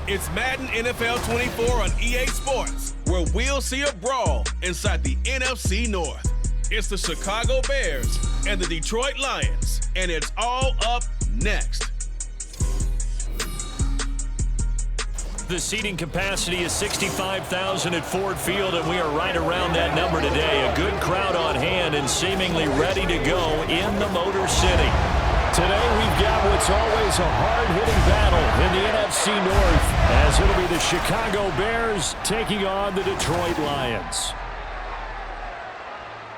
It's Madden NFL 24 on EA Sports, where we'll see a brawl inside the NFC North. It's the Chicago Bears and the Detroit Lions, and it's all up next. The seating capacity is 65,000 at Ford Field, and we are right around that number today. A good crowd on hand and seemingly ready to go in the Motor City. Today we've got what's always a hard-hitting battle in the NFC North, as it'll be the Chicago Bears taking on the Detroit Lions.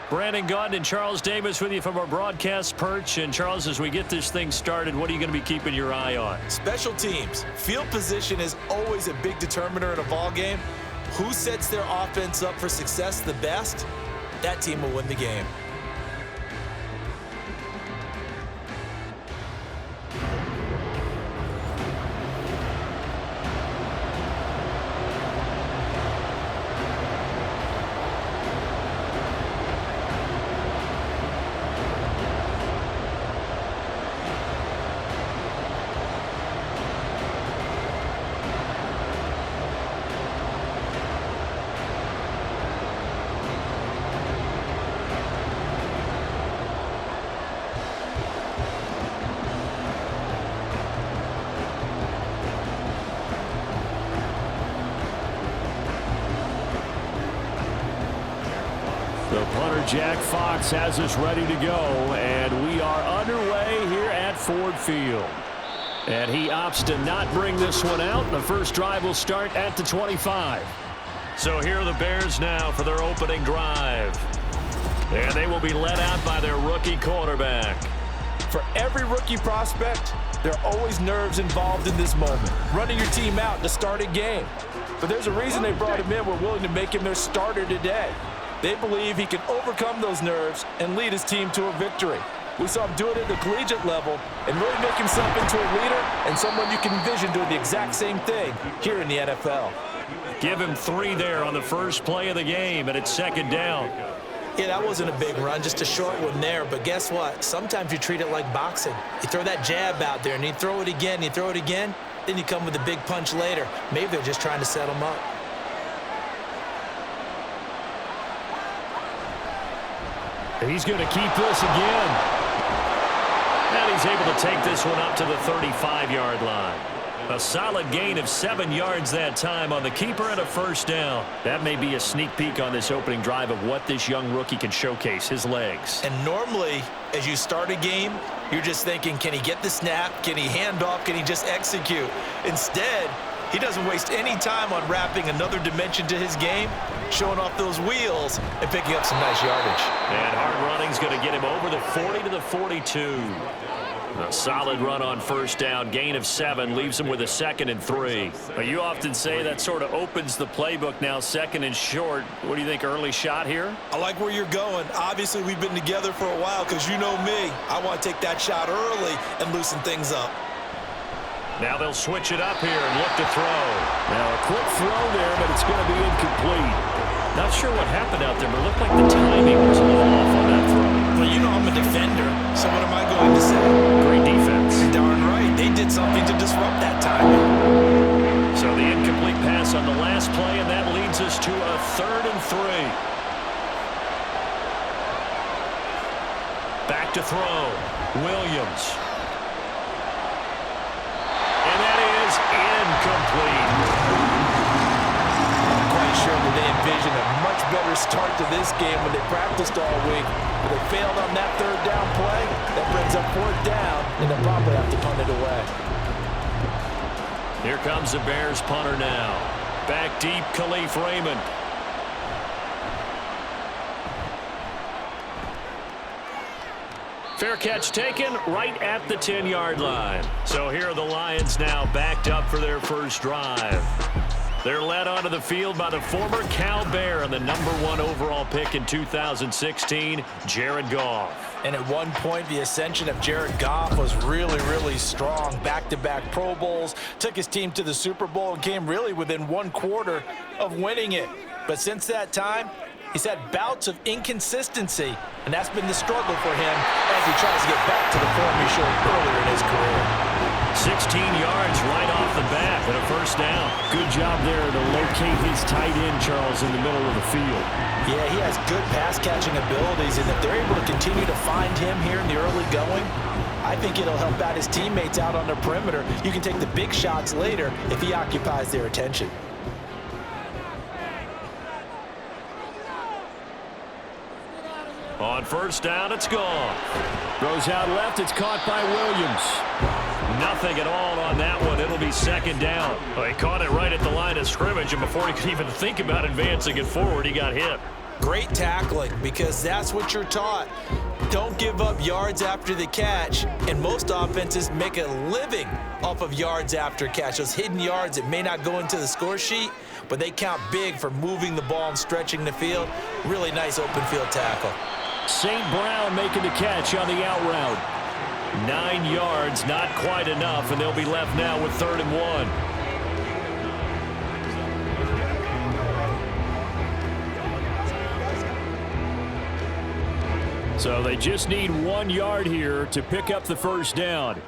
Brandon Gaudin and Charles Davis with you from our broadcast perch. And Charles, as we get this thing started, what are you going to be keeping your eye on? Special teams. Field position is always a big determiner in a ball game. Who sets their offense up for success the best, that team will win the game. The punter, Jack Fox, has us ready to go, and we are underway here at Ford Field. And he opts to not bring this one out. The first drive will start at the 25. So here are the Bears now for their opening drive. And they will be led out by their rookie quarterback. For every rookie prospect, there are always nerves involved in this moment. Running your team out to start a game. But there's a reason they brought him in. We're willing to make him their starter today. They believe he can overcome those nerves and lead his team to a victory. We saw him do it at the collegiate level and really make himself into a leader and someone you can envision doing the exact same thing here in the NFL. Give him 3 there on the first play of the game, and it's second down. Yeah, that wasn't a big run, just a short one there. But guess what? Sometimes you treat it like boxing. You throw that jab out there, and you throw it again, you throw it again, then you come with a big punch later. Maybe they're just trying to set him up. He's going to keep this again. And he's able to take this one up to the 35-yard line. A solid gain of 7 yards that time on the keeper and a first down. That may be a sneak peek on this opening drive of what this young rookie can showcase, his legs. And normally, as you start a game, you're just thinking, can he get the snap? Can he hand off? Can he just execute? Instead, he doesn't waste any time on wrapping another dimension to his game, showing off those wheels and picking up some nice yardage. And hard running's going to get him over the 40 to the 42. A solid run on first down, gain of 7, leaves him with a 2nd and 3. But you often say that sort of opens the playbook now, 2nd and short. What do you think, early shot here? I like where you're going. Obviously, we've been together for a while because you know me. I want to take that shot early and loosen things up. Now they'll switch it up here and look to throw. Now a quick throw there, but it's going to be incomplete. Not sure what happened out there, but it looked like the timing was a little off on that throw. Well, you know I'm a defender, so what am I going to say? Great defense. You're darn right. They did something to disrupt that timing. So the incomplete pass on the last play, and that leads us to a 3rd and 3. Back to throw. Williams. Incomplete. I'm quite sure that they envisioned a much better start to this game when they practiced all week. But they failed on that 3rd down play. That brings up 4th down, and they'll probably have to punt it away. Here comes the Bears punter now. Back deep, Khalif Raymond. Fair catch taken right at the 10-yard line. So here are the Lions now backed up for their first drive. They're led onto the field by the former Cal Bear and the #1 overall pick in 2016, Jared Goff. And at one point, the ascension of Jared Goff was really, really strong. Back-to-back Pro Bowls, took his team to the Super Bowl and came really within 1 quarter of winning it. But since that time, He's had bouts of inconsistency, and that's been the struggle for him as he tries to get back to the form he showed earlier in his career. 16 yards right off the bat and a first down. Good job there to locate his tight end, Charles, in the middle of the field. Yeah, he has good pass-catching abilities, and if they're able to continue to find him here in the early going, I think it'll help out his teammates out on the perimeter. You can take the big shots later if he occupies their attention. On first down, it's gone. Throws out left, it's caught by Williams. Nothing at all on that one. It'll be second down. Well, he caught it right at the line of scrimmage, and before he could even think about advancing it forward, he got hit. Great tackling, because that's what you're taught. Don't give up yards after the catch, and most offenses make a living off of yards after catch. Those hidden yards that may not go into the score sheet, but they count big for moving the ball and stretching the field. Really nice open field tackle. St. Brown making the catch on the out route. 9 yards, not quite enough, and they'll be left now with 3rd and 1. So they just need 1 yard here to pick up the first down.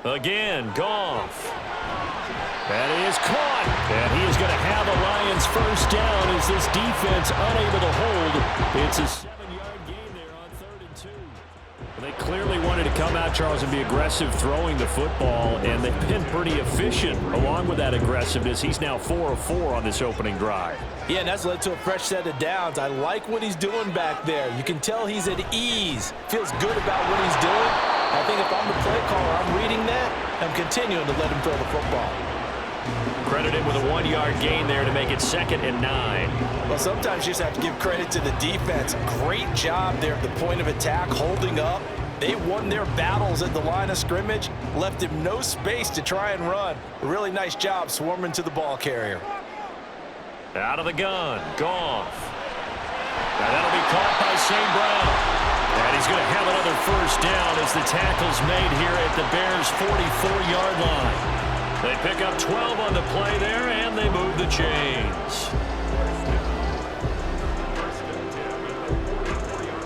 Again, Goff. That is caught, and he is going to have a Lions first down as this defense unable to hold. It's a 7-yard gain there on 3rd and 2. They clearly wanted to come out, Charles, and be aggressive throwing the football, and they've been pretty efficient along with that aggressiveness. He's now 4 of 4 on this opening drive. Yeah, and that's led to a fresh set of downs. I like what he's doing back there. You can tell he's at ease. Feels good about what he's doing. I think if I'm the play caller, I'm reading that. I'm continuing to let him throw the football. Credited with a 1-yard gain there to make it 2nd and 9. Well, sometimes you just have to give credit to the defense. Great job there at the point of attack, holding up. They won their battles at the line of scrimmage, left him no space to try and run. A really nice job swarming to the ball carrier. Out of the gun, Goff. Now that'll be caught by St. Brown. And he's going to have another first down as the tackle's made here at the Bears' 44-yard line. They pick up 12 on the play there, and they move the chains.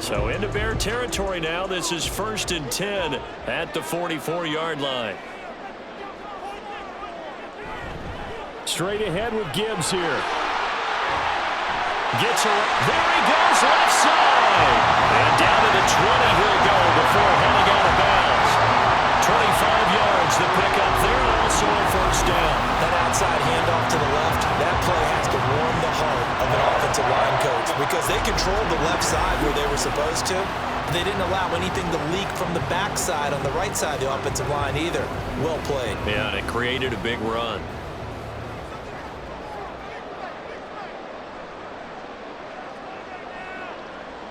So into Bear territory now. This is 1st and 10 at the 44-yard line. Straight ahead with Gibbs here. Gets away. There he goes, left side. And down to the 20 he'll go before heading out of bounds. 25 yards to pick up there, also a first down. That outside handoff to the left, that play has to warm the heart of an offensive line coach because they controlled the left side where they were supposed to. They didn't allow anything to leak from the backside on the right side of the offensive line either. Well played. Yeah, and it created a big run.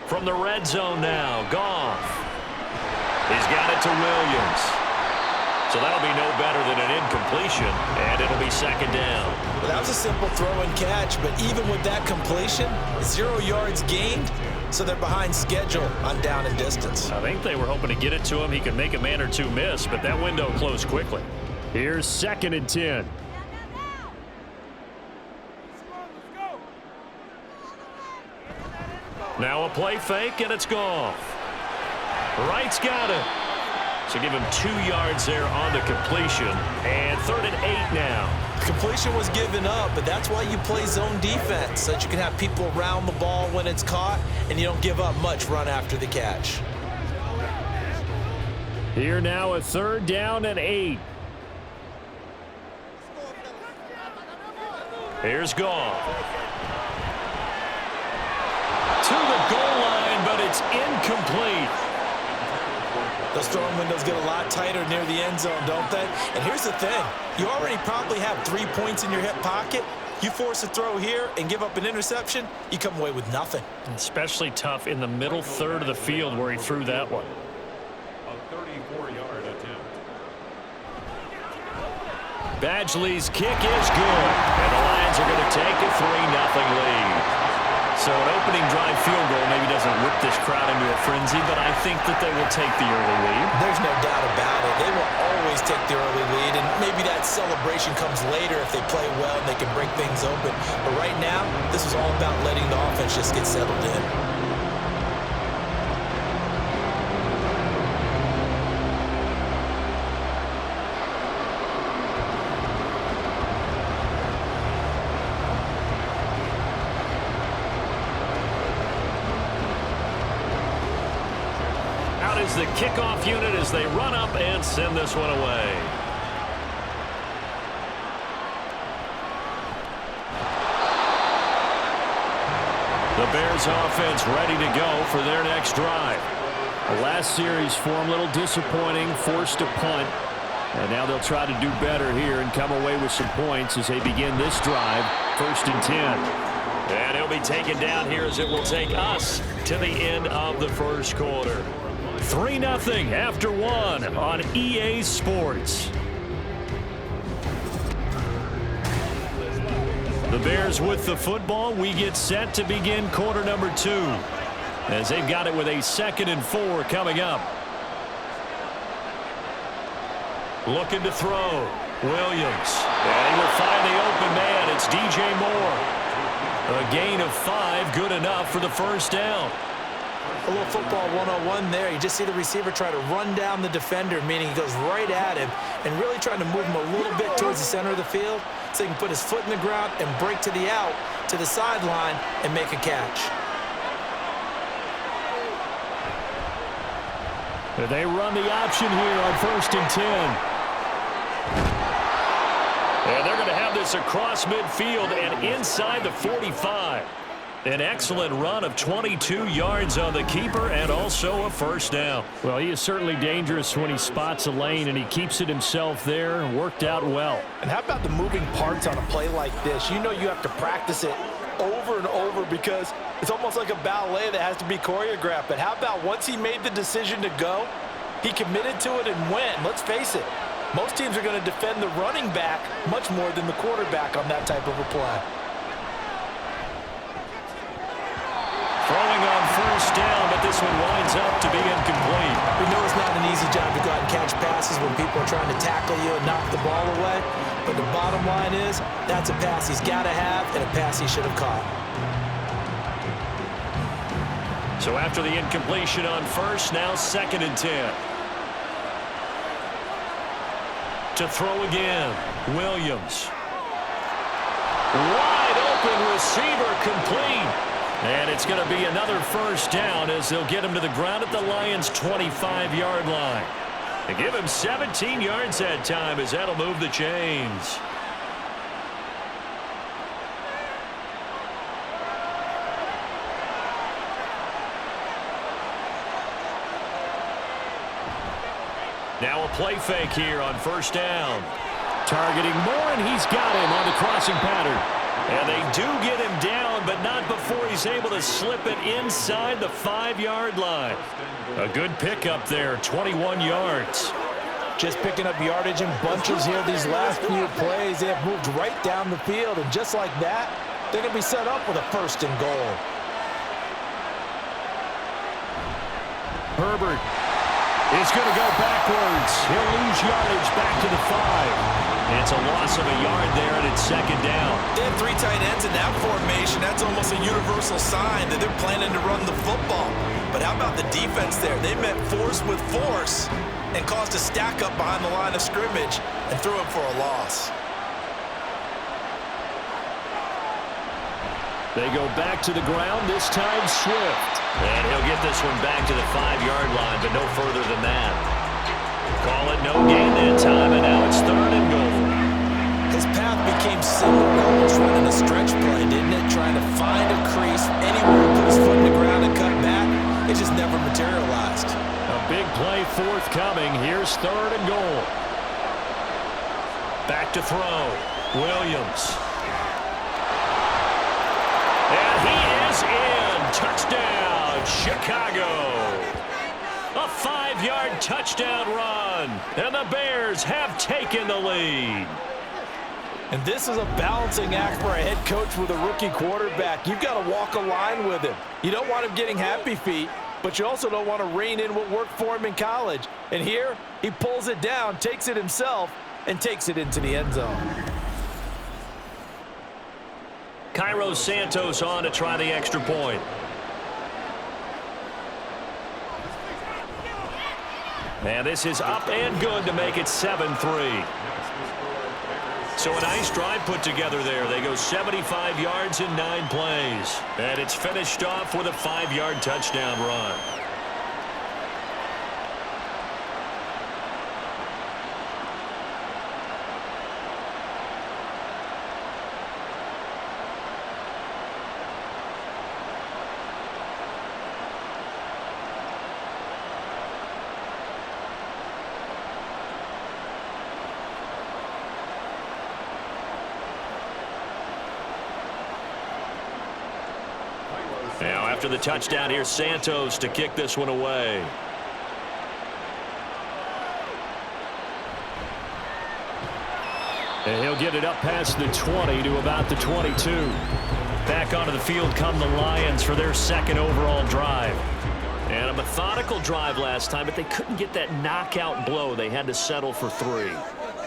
From the red zone now, Goff. He's got it to Williams. So that'll be no better than an incompletion, and it'll be 2nd down. Well, that was a simple throw and catch, but even with that completion, 0 yards gained, so they're behind schedule on down and distance. I think they were hoping to get it to him. He could make a man or two miss, but that window closed quickly. Here's 2nd and 10. Now a play fake, and it's Goff. Wright's got it. So give him 2 yards there on the completion. And 3rd and 8 now. Completion was given up, but that's why you play zone defense, so that you can have people around the ball when it's caught, and you don't give up much run after the catch. Here now a 3rd down and 8. Here's Goff. To the goal line, but it's incomplete. Those throwing windows get a lot tighter near the end zone, don't they? And here's the thing. You already probably have 3 points in your hip pocket. You force a throw here and give up an interception, you come away with nothing. Especially tough in the middle third of the field where he threw that one. A 34-yard attempt. Badgley's kick is good. And the Lions are going to take a 3-0 lead. So an opening drive field goal maybe doesn't whip this crowd into a frenzy, but I think that they will take the early lead. There's no doubt about it. They will always take the early lead, and maybe that celebration comes later if they play well and they can break things open. But right now, this is all about letting the offense just get settled in. Is the kickoff unit as they run up and send this one away. The Bears offense ready to go for their next drive. The last series for them a little disappointing, forced a punt. And now they'll try to do better here and come away with some points as they begin this drive, 1st and 10. And he'll be taken down here as it will take us to the end of the first quarter. 3-0 after 1 on EA Sports. The Bears with the football. We get set to begin quarter number 2 as they've got it with a 2nd and 4 coming up. Looking to throw. Williams. And he will find the open man. It's DJ Moore. A gain of 5, good enough for the first down. A little football 101 there. You just see the receiver try to run down the defender, meaning he goes right at him and really trying to move him a little bit towards the center of the field so he can put his foot in the ground and break to the out, to the sideline, and make a catch. They run the option here on 1st and 10. And they're going to have this across midfield and inside the 45. An excellent run of 22 yards on the keeper and also a first down. Well, he is certainly dangerous when he spots a lane, and he keeps it himself there. Worked out well. And how about the moving parts on a play like this? You know you have to practice it over and over because it's almost like a ballet that has to be choreographed. But how about once he made the decision to go, he committed to it and went. Let's face it, most teams are going to defend the running back much more than the quarterback on that type of a play. Throwing on first down, but this one winds up to be incomplete. We know it's not an easy job to go out and catch passes when people are trying to tackle you and knock the ball away. But the bottom line is, that's a pass he's got to have and a pass he should have caught. So after the incompletion on first, now 2nd and 10. To throw again, Williams. Wide open receiver complete. And it's going to be another first down as they'll get him to the ground at the Lions' 25-yard line. They give him 17 yards that time as that'll move the chains. Now a play fake here on first down. Targeting Moore, and he's got him on the crossing pattern. And they do get him down, but not before he's able to slip it inside the 5-yard line. A good pickup there, 21 yards. Just picking up yardage in bunches here these last few plays. They have moved right down the field, and just like that, they're going to be set up with a 1st and goal. Herbert is going to go backwards. He'll lose yardage back to the 5. It's a loss of a yard there, and it's 2nd down. They have 3 tight ends in that formation. That's almost a universal sign that they're planning to run the football. But how about the defense there? They met force with force and caused a stack up behind the line of scrimmage and threw it for a loss. They go back to the ground, this time Swift. And he'll get this one back to the 5-yard line, but no further than that. Call it no gain that time, and now it's 3rd and goal. His path became similar to almost running a stretch play, didn't it? Trying to find a crease, anywhere to put his foot in the ground and cut back. It just never materialized. A big play forthcoming. Here's 3rd and goal. Back to throw. Williams. And he is in. Touchdown, Chicago. A 5-yard touchdown run. And the Bears have taken the lead. And this is a balancing act for a head coach with a rookie quarterback. You've got to walk a line with him. You don't want him getting happy feet, but you also don't want to rein in what worked for him in college. And here, he pulls it down, takes it himself, and takes it into the end zone. Cairo Santos on to try the extra point. And this is up and good to make it 7-3. So a nice drive put together there. They go 75 yards in 9 plays. And it's finished off with a 5-yard touchdown run. Now after the touchdown, here's Santos to kick this one away. And he'll get it up past the 20 to about the 22. Back onto the field come the Lions for their second overall drive. And a methodical drive last time, but they couldn't get that knockout blow. They had to settle for 3.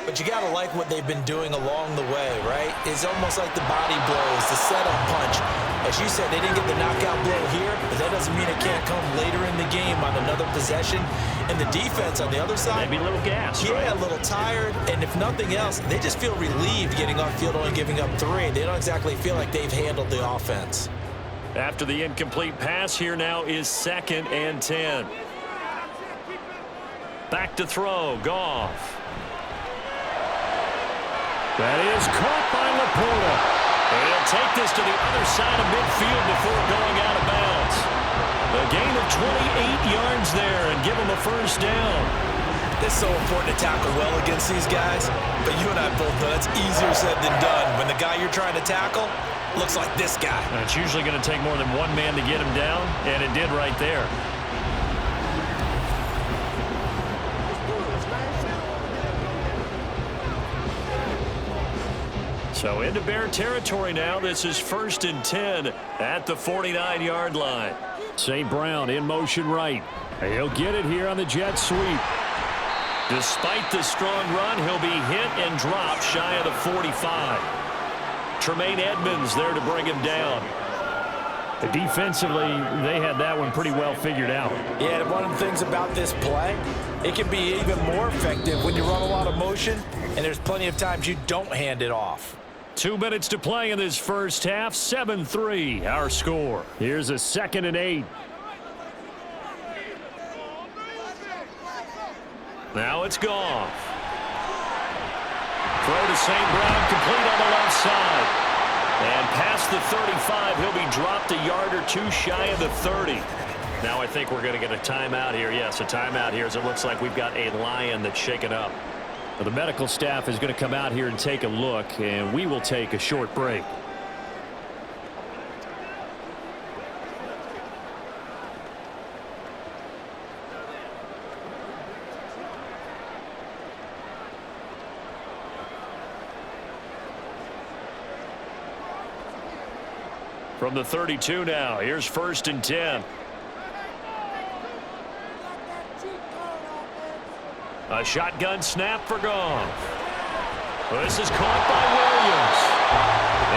But you got to like what they've been doing along the way, right? It's almost like the body blows, the setup punch. As you said, they didn't get the knockout blow here, but that doesn't mean it can't come later in the game on another possession. And the defense on the other side, maybe a little gas, yeah, right? A little tired. And if nothing else, they just feel relieved getting off field, only giving up 3. They don't exactly feel like they've handled the offense. After the incomplete pass, here now is 2nd and 10. Back to throw, Goff. That is caught by Laporta. And he'll take this to the other side of midfield before going out of bounds. A gain of 28 yards there and give him a first down. It's so important to tackle well against these guys, but you and I both know that's easier said than done. When the guy you're trying to tackle looks like this guy. And it's usually going to take more than one man to get him down, and it did right there. So into Bear territory now. This is 1st and 10 at the 49-yard line. St. Brown in motion right. He'll get it here on the jet sweep. Despite the strong run, he'll be hit and dropped shy of the 45. Tremaine Edmonds there to bring him down. Defensively, they had that one pretty well figured out. Yeah, and one of the things about this play, it can be even more effective when you run a lot of motion, and there's plenty of times you don't hand it off. 2 minutes to play in this first half. 7-3 our score. Here's a 2nd and 8. Now it's Goff. Throw to St. Brown, complete on the left side. And past the 35, he'll be dropped a yard or 2 shy of the 30. Now I think we're going to get a timeout here. Yes, a timeout here as it looks like we've got a Lion that's shaken up. Well, the medical staff is going to come out here and take a look, and we will take a short break. From the 32 now, here's 1st and 10. A shotgun snap for Goff. This is caught by Williams.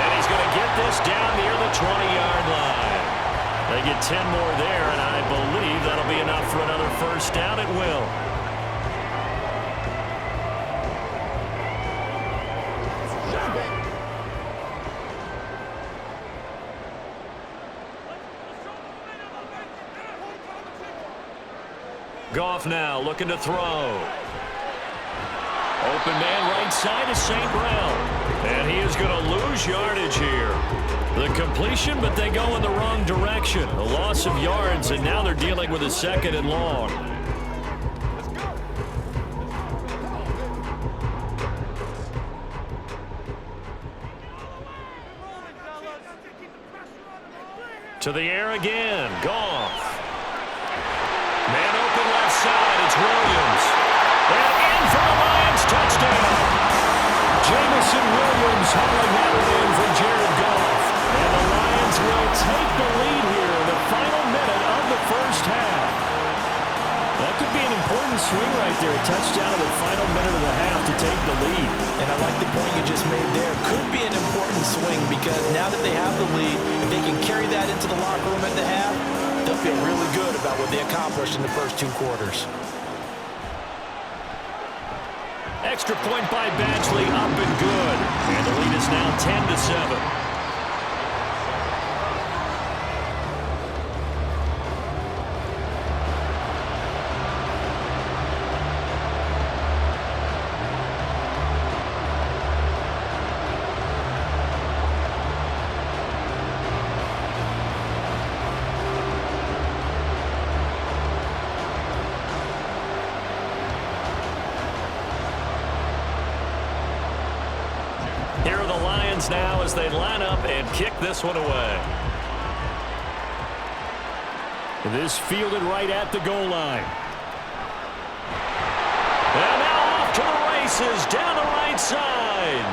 And he's going to get this down near the 20-yard line. They get 10 more there, and I believe that'll be enough for another first down. It will. Goff now looking to throw. Open man right side is St. Brown. And he is going to lose yardage here. The completion, but they go in the wrong direction. A loss of yards, and now they're dealing with a 2nd and long. To the air again. Goff. Man open left side. It's Williams. And in for the Lions touchdown. Jameis Jameson Williams hauling that one in for Jared Goff. And the Lions will take the lead here in the final minute of the first half. That could be an important swing right there. A touchdown in the final minute of the half to take the lead. And I like the point you just made there. Could be an important swing because now that they have the lead, if they can carry that into the locker room at the half, they'll feel really good about what they accomplished in the first 2 quarters. Extra point by Badgley, up and good. And the lead is now 10-7. Here are the Lions now as they line up and kick this one away. This fielded right at the goal line. And now off to the races down the right side.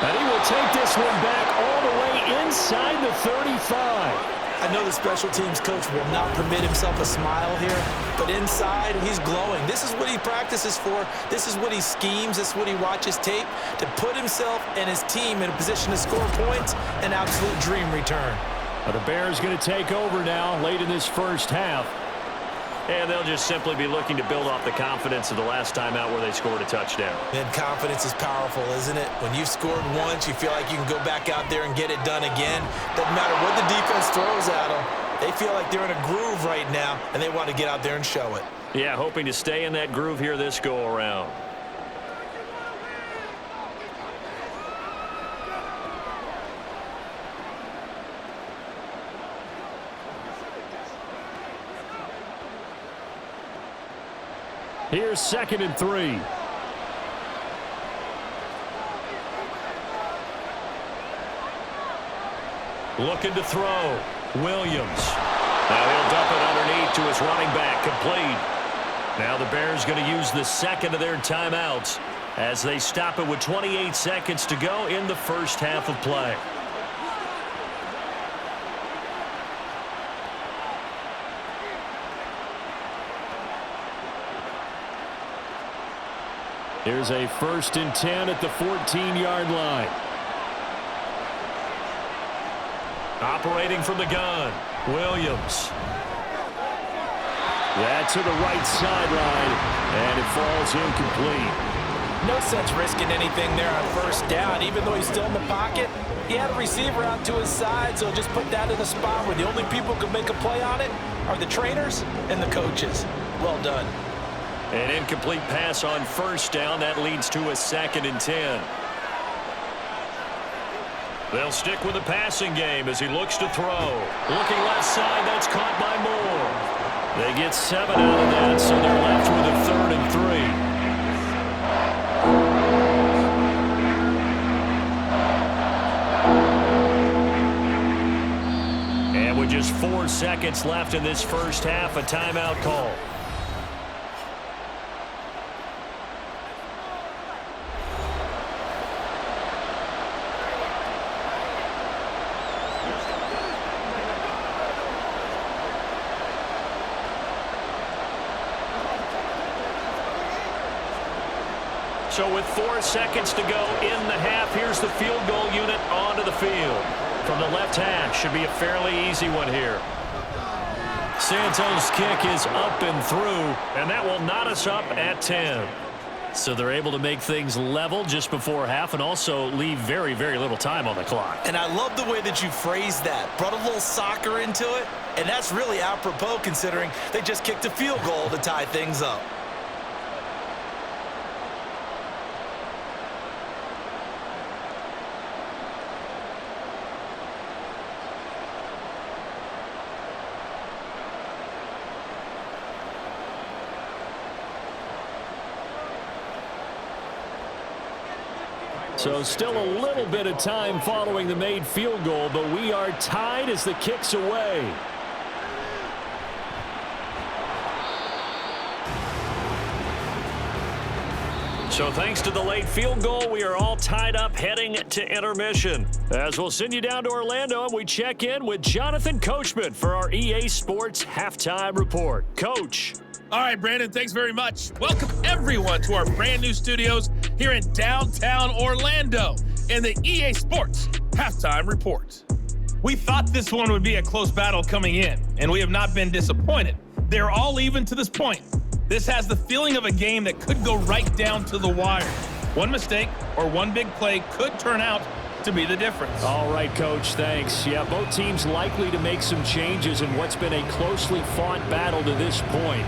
And he will take this one back all the way inside the 35. I know the special teams coach will not permit himself a smile here, but inside, he's glowing. This is what he practices for. This is what he schemes. This is what he watches tape to put himself and his team in a position to score points. An absolute dream return. But the Bears going to take over now late in this first half. And they'll just simply be looking to build off the confidence of the last time out where they scored a touchdown. And confidence is powerful, isn't it? When you've scored once, you feel like you can go back out there and get it done again. Doesn't matter what the defense throws at them. They feel like they're in a groove right now, and they want to get out there and show it. Yeah, hoping to stay in that groove here this go-around. Here's 2nd and 3. Looking to throw. Williams. Now he'll dump it underneath to his running back. Complete. Now the Bears going to use the second of their timeouts as they stop it with 28 seconds to go in the first half of play. Here's a 1st and 10 at the 14-yard line. Operating from the gun, Williams. That to the right sideline, and it falls incomplete. No sense risking anything there on 1st down. Even though he's still in the pocket, he had a receiver out to his side, so just put that in a spot where the only people who can make a play on it are the trainers and the coaches. Well done. An incomplete pass on 1st down. That leads to a 2nd and 10. They'll stick with the passing game as he looks to throw. Looking left side, that's caught by Moore. They get 7 out of that, so they're left with a 3rd and 3. And with just 4 seconds left in this first half, a timeout call. So with 4 seconds to go in the half, here's the field goal unit onto the field. From the left hash, should be a fairly easy one here. Santos' kick is up and through, and that will knot us up at 10. So they're able to make things level just before half and also leave very, very little time on the clock. And I love the way that you phrased that. Brought a little soccer into it, and that's really apropos considering they just kicked a field goal to tie things up. So still a little bit of time following the made field goal, but we are tied as the kick's away. So thanks to the late field goal, we are all tied up heading to intermission. As we'll send you down to Orlando, and we check in with Jonathan Coachman for our EA Sports Halftime Report. Coach. All right, Brandon, thanks very much. Welcome, everyone, to our brand new studios here in downtown Orlando in the EA Sports Halftime Report. We thought this one would be a close battle coming in, and we have not been disappointed. They're all even to this point. This has the feeling of a game that could go right down to the wire. One mistake or one big play could turn out to be the difference. All right, Coach, thanks. Yeah, both teams likely to make some changes in what's been a closely fought battle to this point.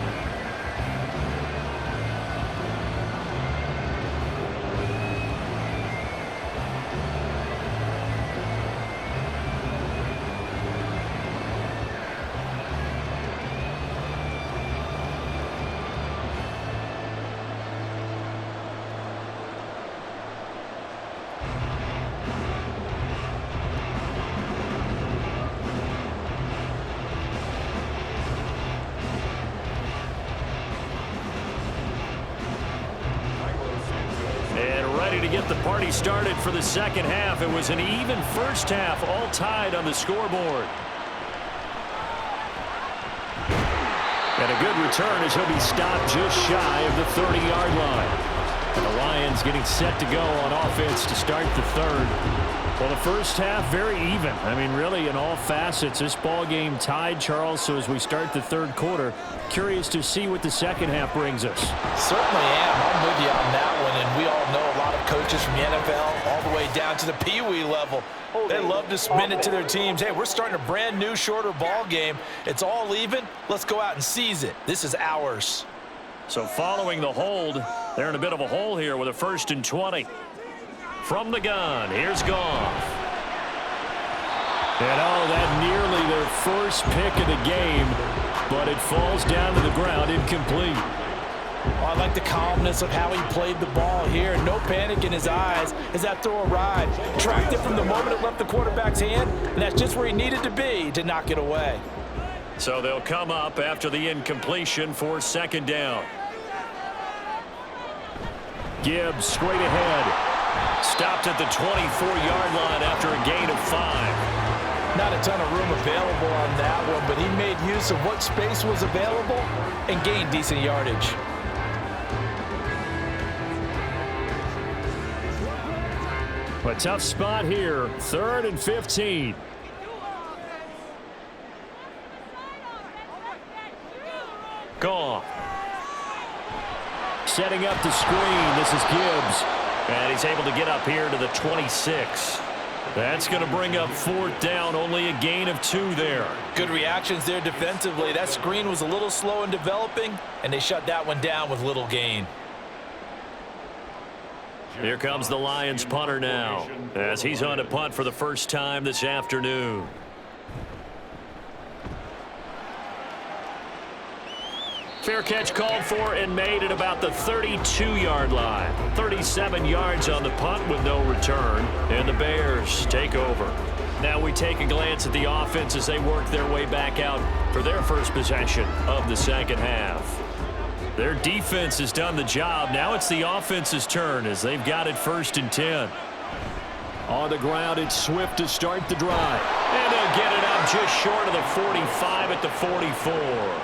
To get the party started for the second half. It was an even first half, all tied on the scoreboard. And a good return as he'll be stopped just shy of the 30-yard line. And the Lions getting set to go on offense to start the third. Well, the first half, very even. I mean, really, in all facets, this ball game tied, Charles. So as we start the third quarter, curious to see what the second half brings us. Certainly am. I'm with you on that one. And we all know a lot of coaches from the NFL all the way down to the Pee Wee level. They love to spin it to their teams. Hey, we're starting a brand new, shorter ball game. It's all even. Let's go out and seize it. This is ours. So following the hold, they're in a bit of a hole here with a 1st and 20. From the gun, here's Goff. And that nearly their first pick of the game, but it falls down to the ground incomplete. Well, I like the calmness of how he played the ball here. No panic in his eyes as that throw arrived. Tracked it from the moment it left the quarterback's hand, and that's just where he needed to be to knock it away. So they'll come up after the incompletion for second down. Gibbs straight ahead. Stopped at the 24-yard line after a gain of 5. Not a ton of room available on that one, but he made use of what space was available and gained decent yardage. A tough spot here, 3rd and 15. Goff. Setting up the screen, this is Gibbs. And he's able to get up here to the 26. That's going to bring up 4th down, only a gain of 2 there. Good reactions there defensively. That screen was a little slow in developing, and they shut that one down with little gain. Here comes the Lions punter now, as he's on to punt for the first time this afternoon. Fair catch called for and made at about the 32-yard line. 37 yards on the punt with no return, and the Bears take over. Now we take a glance at the offense as they work their way back out for their first possession of the second half. Their defense has done the job. Now it's the offense's turn as they've got it 1st and 10. On the ground, it's Swift to start the drive. And they'll get it up just short of the 45 at the 44.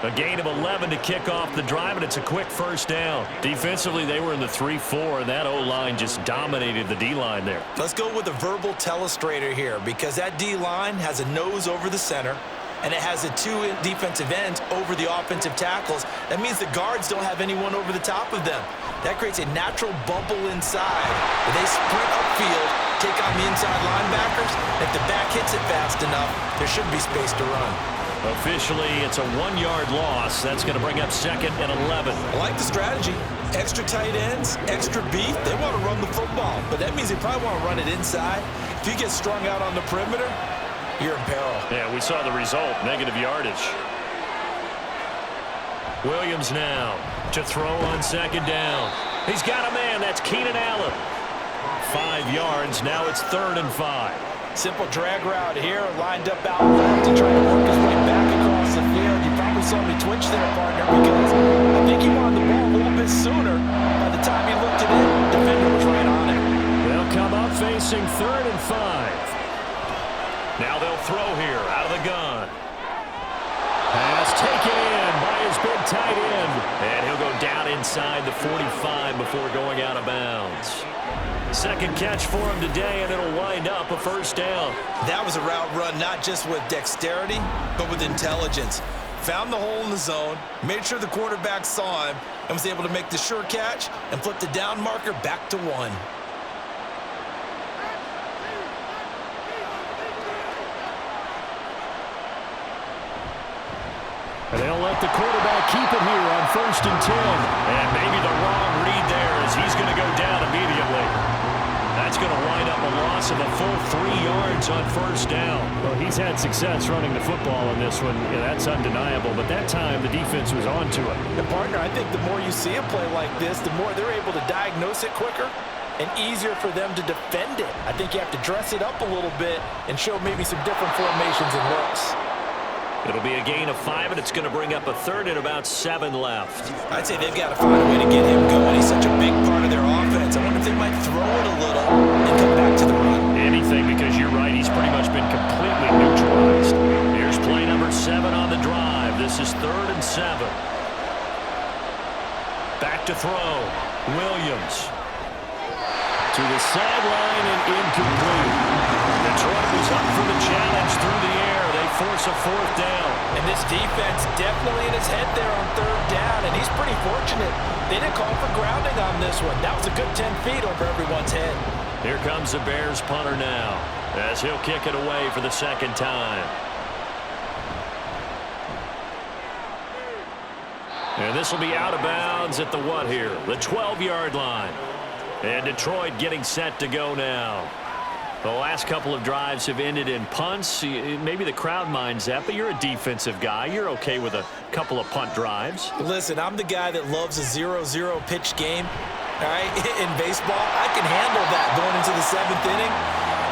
A gain of 11 to kick off the drive, and it's a quick first down. Defensively, they were in the 3-4, and that O-line just dominated the D-line there. Let's go with a verbal telestrator here, because that D-line has a nose over the center, and it has the 2 defensive ends over the offensive tackles. That means the guards don't have anyone over the top of them. That creates a natural bubble inside. If they sprint upfield, take on the inside linebackers, if the back hits it fast enough, there should be space to run. Officially, it's a 1-yard loss. That's going to bring up 2nd and 11. I like the strategy. Extra tight ends, extra beef. They want to run the football, but that means they probably want to run it inside. If you get strung out on the perimeter, you're in peril. Yeah, we saw the result, negative yardage. Williams now to throw on second down. He's got a man. That's Keenan Allen. 5 yards. Now it's 3rd and 5. Simple drag route here, lined up out left to try to work his way back across the field. You probably probably saw me twitch there, partner, because I think he wanted the ball a little bit sooner. By the time he looked it in, the defender was right on it. They'll come up facing 3rd and 5. Now they'll throw here out of the gun. Pass taken in by his big tight end. And he'll go down inside the 45 before going out of bounds. Second catch for him today, and it'll wind up a first down. That was a route run not just with dexterity, but with intelligence. Found the hole in the zone, made sure the quarterback saw him, and was able to make the sure catch and flip the down marker back to 1. And they'll let the quarterback keep it here on 1st and 10. And maybe the wrong read there as he's going to go down immediately. That's going to wind up a loss of a full 3 yards on first down. Well, he's had success running the football in this one. Yeah, that's undeniable. But that time, the defense was on to it. And partner, I think the more you see a play like this, the more they're able to diagnose it quicker and easier for them to defend it. I think you have to dress it up a little bit and show maybe some different formations and looks. It'll be a gain of 5, and it's going to bring up a 3rd and about 7 left. I'd say they've got to find a way to get him going. He's such a big part of their offense. I wonder if they might throw it a little and come back to the run. Anything, because you're right, he's pretty much been completely neutralized. Here's play number 7 on the drive. This is 3rd and 7. Back to throw. Williams. To the sideline and incomplete. Detroit was up for the challenge through the air. They force a 4th down. And this defense definitely in his head there on 3rd down, and he's pretty fortunate. They didn't call for grounding on this one. That was a good 10 feet over everyone's head. Here comes the Bears punter now as he'll kick it away for the 2nd time. And this will be out of bounds at the what here? The 12-yard line. And Detroit getting set to go now. The last couple of drives have ended in punts. Maybe the crowd minds that, but you're a defensive guy. You're okay with a couple of punt drives. Listen, I'm the guy that loves a 0-0 pitch game. All right, in baseball, I can handle that going into the 7th inning.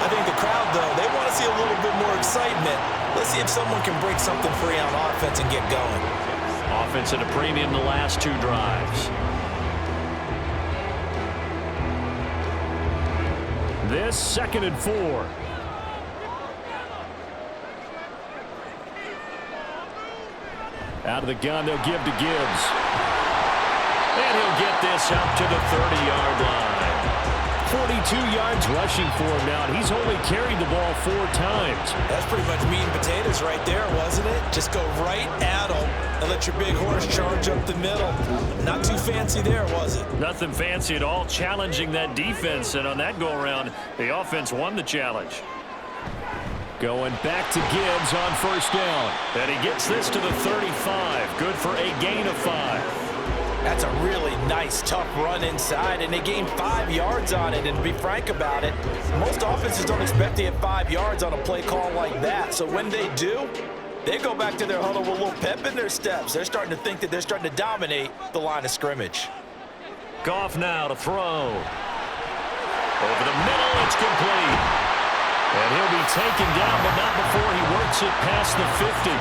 I think the crowd, though, they want to see a little bit more excitement. Let's see if someone can break something free on offense and get going. Offense at a premium the last 2 drives. This 2nd and 4. Out of the gun, they'll give to Gibbs. And he'll get this up to the 30-yard line. 42 yards rushing for him now, and he's only carried the ball 4 times. That's pretty much meat and potatoes right there, wasn't it? Just go right at him and let your big horse charge up the middle. Not too fancy there, was it? Nothing fancy at all, challenging that defense, and on that go-around, the offense won the challenge. Going back to Gibbs on 1st down. And he gets this to the 35. Good for a gain of 5. That's a really nice, tough run inside, and they gained 5 yards on it. And to be frank about it, most offenses don't expect to get 5 yards on a play call like that. So when they do, they go back to their huddle with a little pep in their steps. They're starting to think that they're starting to dominate the line of scrimmage. Goff now to throw. Over the middle, it's complete. And he'll be taken down, but not before he works it past the 50.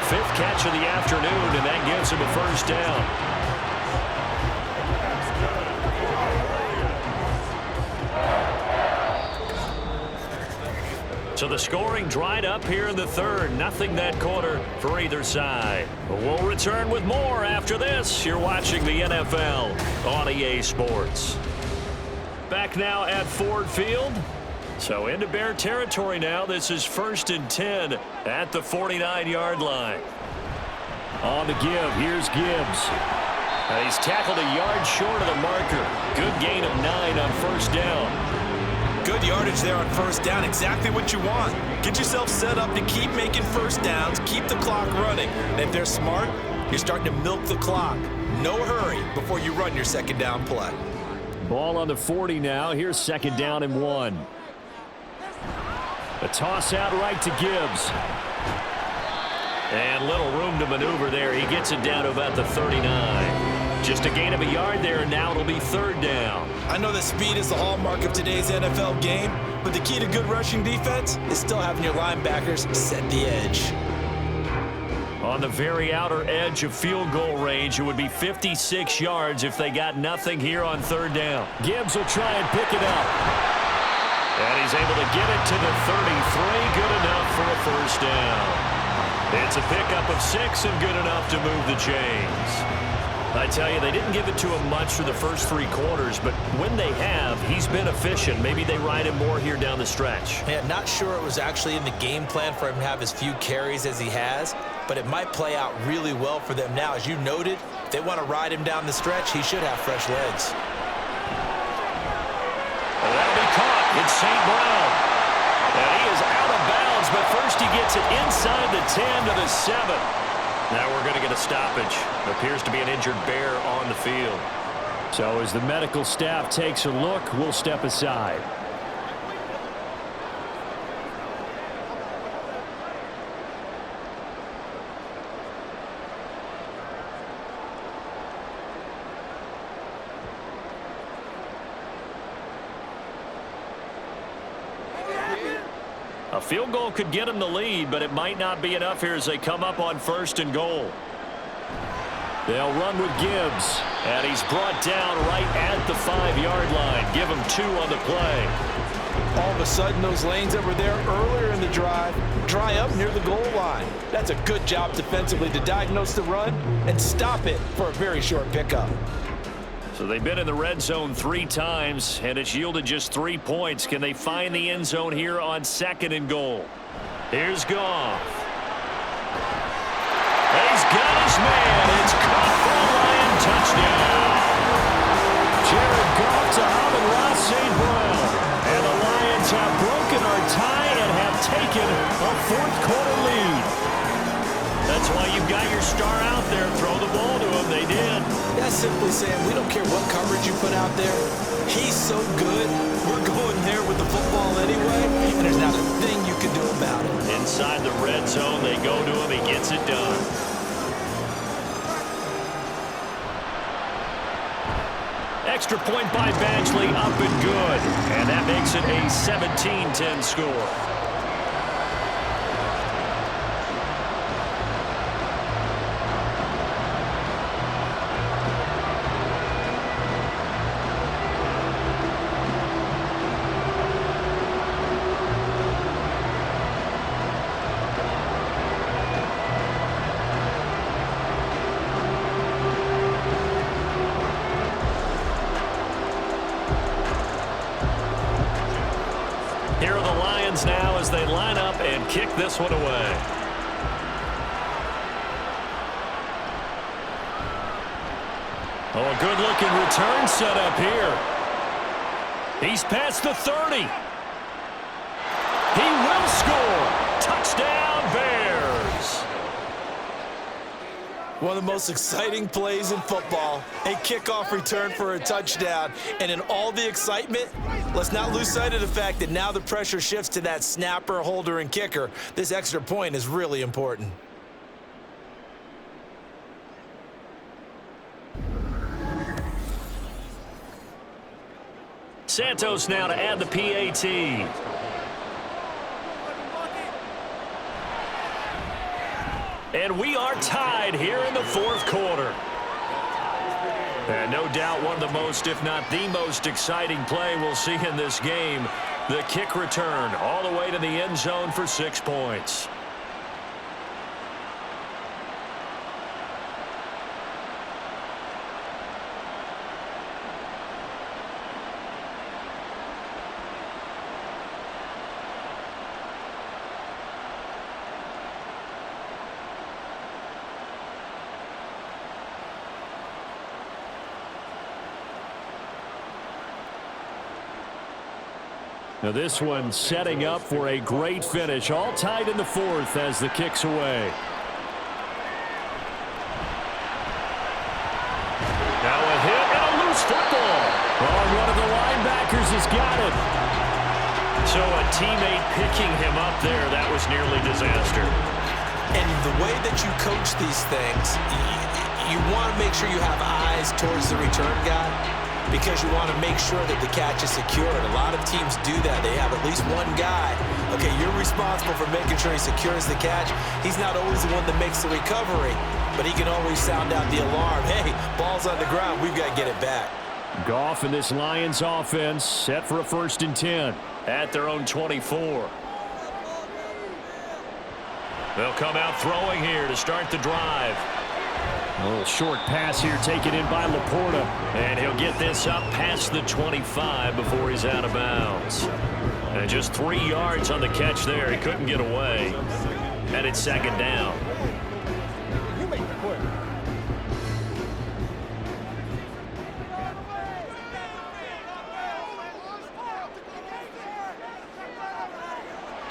5th catch of the afternoon, and that gives him a first down. So the scoring dried up here in the 3rd. Nothing that quarter for either side. But we'll return with more after this. You're watching the NFL on EA Sports. Back now at Ford Field. So into Bear territory now. This is 1st and 10 at the 49-yard line. On the give, here's Gibbs. And he's tackled a yard short of the marker. Good gain of 9 on 1st down. Good yardage there on 1st down. Exactly what you want. Get yourself set up to keep making 1st downs, keep the clock running. And if they're smart, you're starting to milk the clock. No hurry before you run your 2nd down play. Ball on the 40 now. Here's 2nd down and 1. A toss out right to Gibbs. And little room to maneuver there. He gets it down to about the 39. Just a gain of a yard there, and now it'll be 3rd down. I know that speed is the hallmark of today's NFL game, but the key to good rushing defense is still having your linebackers set the edge. On the very outer edge of field goal range, it would be 56 yards if they got nothing here on third down. Gibbs will try and pick it up. And he's able to get it to the 33. Good enough for a first down. It's a pickup of 6 and good enough to move the chains. I tell you, they didn't give it to him much for the first 3 quarters, but when they have, he's been efficient. Maybe they ride him more here down the stretch. Yeah, not sure it was actually in the game plan for him to have as few carries as he has, but it might play out really well for them now. As you noted, if they want to ride him down the stretch, he should have fresh legs. That'll be caught. It's St. Brown. And he is out of bounds, but first he gets it inside the 10 to the 7. Now we're going to get a stoppage. Appears to be an injured bear on the field. So as the medical staff takes a look, we'll step aside. A field goal could get them the lead, but it might not be enough here as they come up on 1st and goal. They'll run with Gibbs, and he's brought down right at the 5-yard line. Give him 2 on the play. All of a sudden, those lanes that were there earlier in the drive dry up near the goal line. That's a good job defensively to diagnose the run and stop it for a very short pickup. So they've been in the red zone 3 times, and it's yielded just 3 points. Can they find the end zone here on 2nd and goal? Here's Goff. He's got his man. It's caught for a Lion touchdown. Jared Goff to Amon-Ra St. Brown. And the Lions have broken our tie and have taken a 4th-quarter lead. That's why you've got your star out there. Throw the ball to him. They did. That's simply saying we don't care what coverage you put out there. He's so good. We're going there with the football anyway, and there's not a thing you can do about it. Inside the red zone, they go to him. He gets it done. Extra point by Badgley, up and good. And that makes it a 17-10 score. Here are the Lions now as they line up and kick this one away. Oh, a good-looking return set up here. He's past the 30. He will score. Touchdown, Bears. One of the most exciting plays in football, a kickoff return for a touchdown. And in all the excitement, let's not lose sight of the fact that now the pressure shifts to that snapper, holder, and kicker. This extra point is really important. Santos now to add the PAT. And we are tied here in the 4th quarter. And no doubt one of the most, if not the most exciting play we'll see in this game. The kick return all the way to the end zone for 6 points. Now this one setting up for a great finish. All tied in the 4th as the kick's away. Now a hit and a loose football. Oh, one of the linebackers has got it. So a teammate picking him up there, that was nearly disaster. And the way that you coach these things, you want to make sure you have eyes towards the return guy, because you want to make sure that the catch is secured. A lot of teams do that. They have at least one guy Okay, you're responsible for making sure he secures the catch. He's not always the one that makes the recovery, but he can always sound out the alarm. Hey, ball's on the ground. We've got to get it back. Goff and this Lions offense set for a 1st and 10 at their own 24. They'll come out throwing here to start the drive. A little short pass here taken in by Laporta. And he'll get this up past the 25 before he's out of bounds. And just 3 yards on the catch there. He couldn't get away. And it's 2nd down.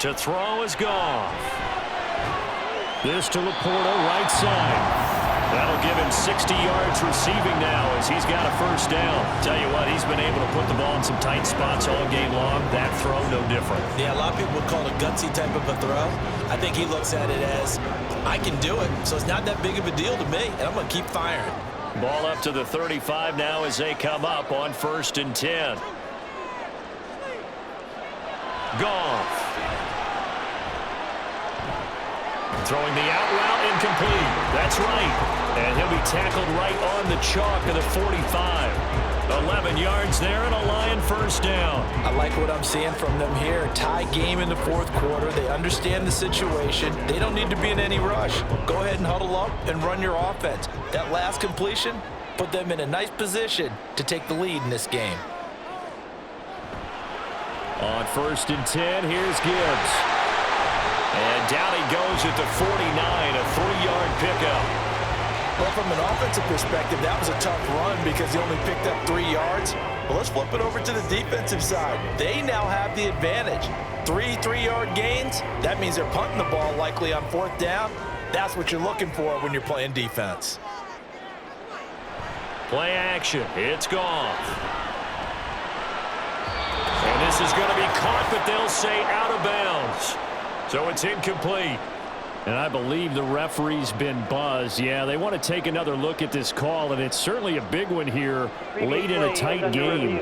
To throw is Goff. This to Laporta, right side. That'll give him 60 yards receiving now as he's got a 1st down. Tell you what, he's been able to put the ball in some tight spots all game long. That throw, no different. Yeah, a lot of people would call it a gutsy type of a throw. I think he looks at it as, I can do it, so it's not that big of a deal to me, and I'm going to keep firing. Ball up to the 35 now as they come up on 1st and 10. Goff. Throwing the out route incomplete. That's right. And he'll be tackled right on the chalk of the 45. 11 yards there and a Lion 1st down. I like what I'm seeing from them here. Tie game in the 4th quarter. They understand the situation. They don't need to be in any rush. Go ahead and huddle up and run your offense. That last completion put them in a nice position to take the lead in this game. On 1st and 10, here's Gibbs. And down he goes at the 49, a 3-yard pickup. Well, from an offensive perspective, that was a tough run because he only picked up 3 yards. Well, let's flip it over to the defensive side. They now have the advantage. 3 3-yard gains, that means they're punting the ball likely on 4th down. That's what you're looking for when you're playing defense. Play action. It's Goff. And this is going to be caught, but they'll say out of bounds. So it's incomplete. And I believe the referee's been buzzed. Yeah, they want to take another look at this call, and it's certainly a big one here late in a tight game.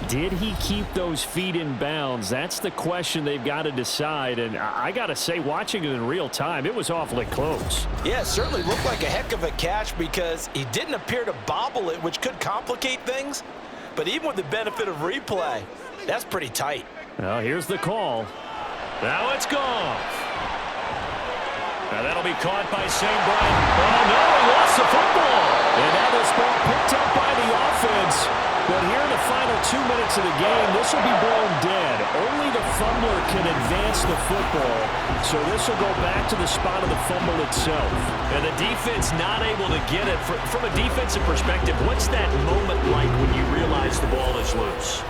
Did he keep those feet in bounds? That's the question they've got to decide. And I got to say, watching it in real time, it was awfully close. Yeah, it certainly looked like a heck of a catch because he didn't appear to bobble it, which could complicate things. But even with the benefit of replay, that's pretty tight. Well, here's the call. Now it's Goff. Now that'll be caught by St. Brian. Oh, no, he lost the football. And now this ball picked up by the offense. But here in the final 2 minutes of the game, this will be blown dead. Only the fumbler can advance the football. So this will go back to the spot of the fumble itself. And the defense not able to get it. From a defensive perspective, what's that moment like when you realize the ball is loose?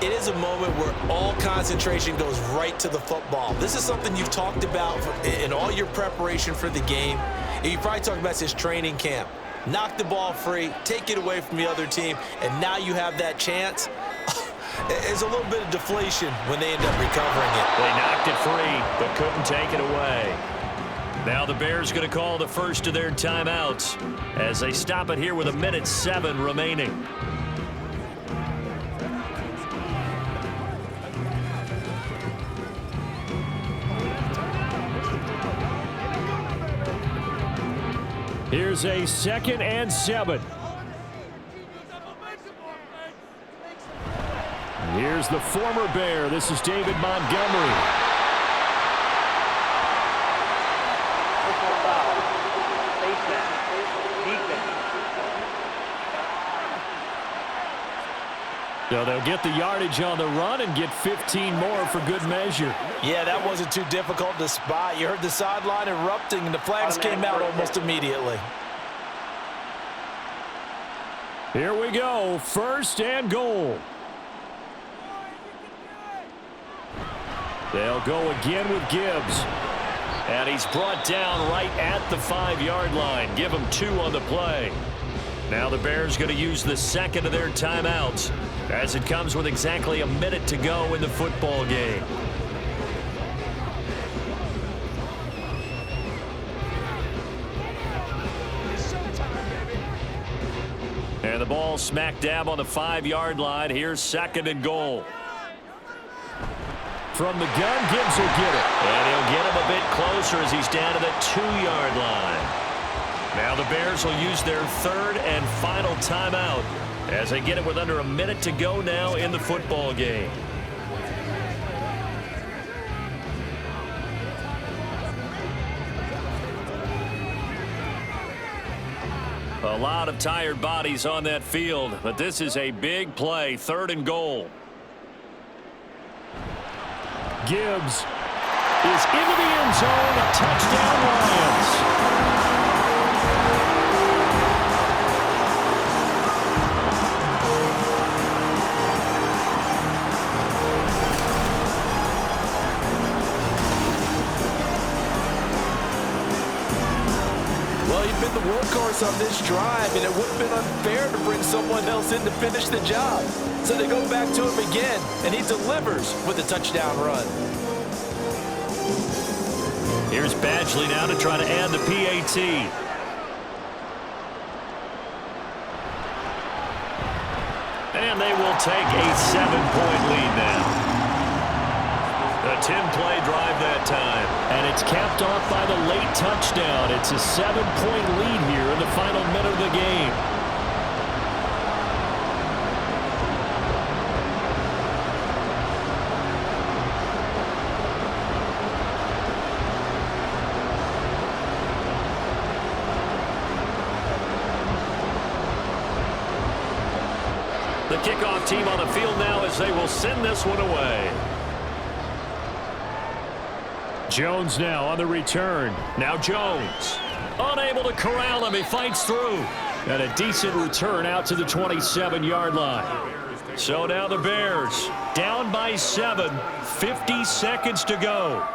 It is a moment where all concentration goes right to the football. This is something you've talked about in all your preparation for the game. And you probably talked about this training camp. Knock the ball free, take it away from the other team, and now you have that chance. There's a little bit of deflation when they end up recovering it. They knocked it free, but couldn't take it away. Now the Bears going to call the first of their timeouts as they stop it here with 1:07 remaining. Here's a 2nd and 7. Here's the former Bear. This is David Montgomery. So they'll get the yardage on the run and get 15 more for good measure. Yeah, that wasn't too difficult to spot. You heard the sideline erupting, and the flags came out almost immediately. Here we go, 1st and goal. They'll go again with Gibbs. And he's brought down right at the 5-yard line. Give him 2 on the play. Now the Bears going to use the 2nd of their timeouts as it comes with exactly 1 minute to go in the football game. And the ball smack dab on the 5-yard line. Here's 2nd and goal. from the gun. Gibbs will get it. And he'll get him a bit closer as he's down to the 2-yard line. Now the Bears will use their third and final timeout as they get it with under a minute to go now in the football game. A lot of tired bodies on that field, but this is a big play, 3rd and goal. Gibbs is into the end zone. A touchdown, Lions. Well, you've been the workhorse on this drive, and it would have been unfair to bring someone else in to finish the job. So they go back to him again, and he delivers with a touchdown run. Here's Badgley now to try to add the PAT. And they will take a 7-point lead now. A 10-play drive that time. And it's capped off by the late touchdown. It's a 7-point lead here in the final minute of the game. The kickoff team on the field now as they will send this one away. Jones now on the return. Now Jones, unable to corral him. He fights through. And a decent return out to the 27-yard line. So now the Bears down by 7, 50 seconds to go.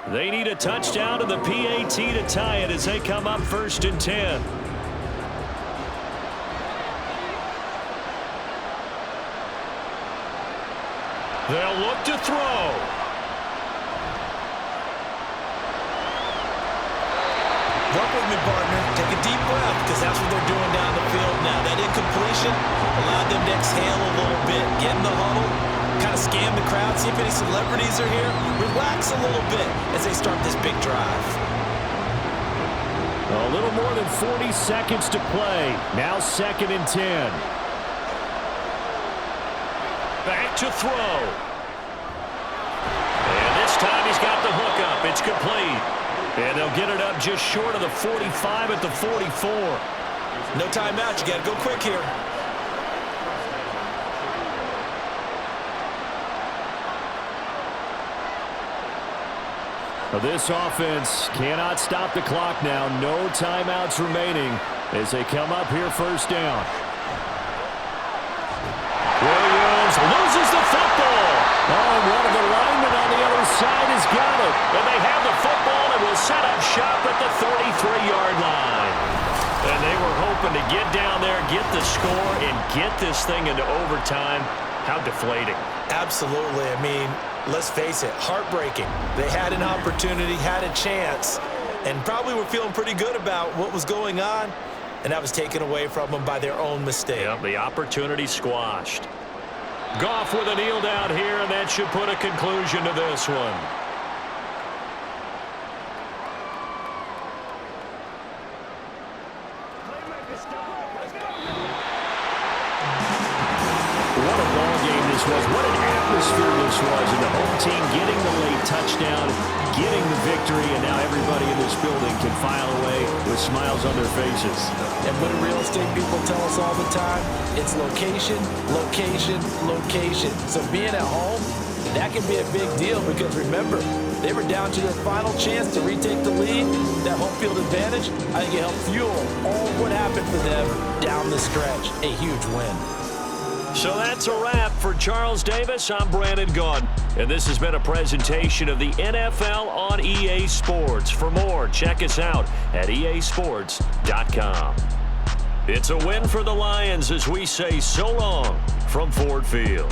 They need a touchdown to the PAT to tie it as they come up 1st and 10. They'll look to throw. Work with me, partner. Take a deep breath, because that's what they're doing down the field now. That incompletion allowed them to exhale a little bit, get in the huddle, kind of scan the crowd, see if any celebrities are here, relax a little bit as they start this big drive. A little more than 40 seconds to play. Now 2nd and 10. Back to throw. And this time he's got the hook up. It's complete. And they'll get it up just short of the 45 at the 44. No timeout. You got to go quick here. This offense cannot stop the clock now. No timeouts remaining as they come up here 1st down. Williams loses the football. Oh, and one of the linemen on the other side has got it. And they have the football and will set up shop at the 33-yard line. And they were hoping to get down there, get the score, and get this thing into overtime. How deflating. Absolutely. I mean, let's face it, heartbreaking. They had an opportunity, had a chance, and probably were feeling pretty good about what was going on, and that was taken away from them by their own mistake. Yep, the opportunity squashed. Goff with a kneel down here, and that should put a conclusion to this one. What a ball game this was. What an atmosphere this was. And the home team getting the late touchdown, getting the victory, and now everybody in this building can file away with smiles on their faces. And what do real estate people tell us all the time? It's location, location, location. So being at home, that can be a big deal because remember, they were down to their final chance to retake the lead. That home field advantage, I think it helped fuel all what happened for them down the stretch. A huge win. So that's a wrap for Charles Davis. I'm Brandon Gaudin, and this has been a presentation of the NFL on EA Sports. For more, check us out at easports.com. It's a win for the Lions as we say so long from Ford Field.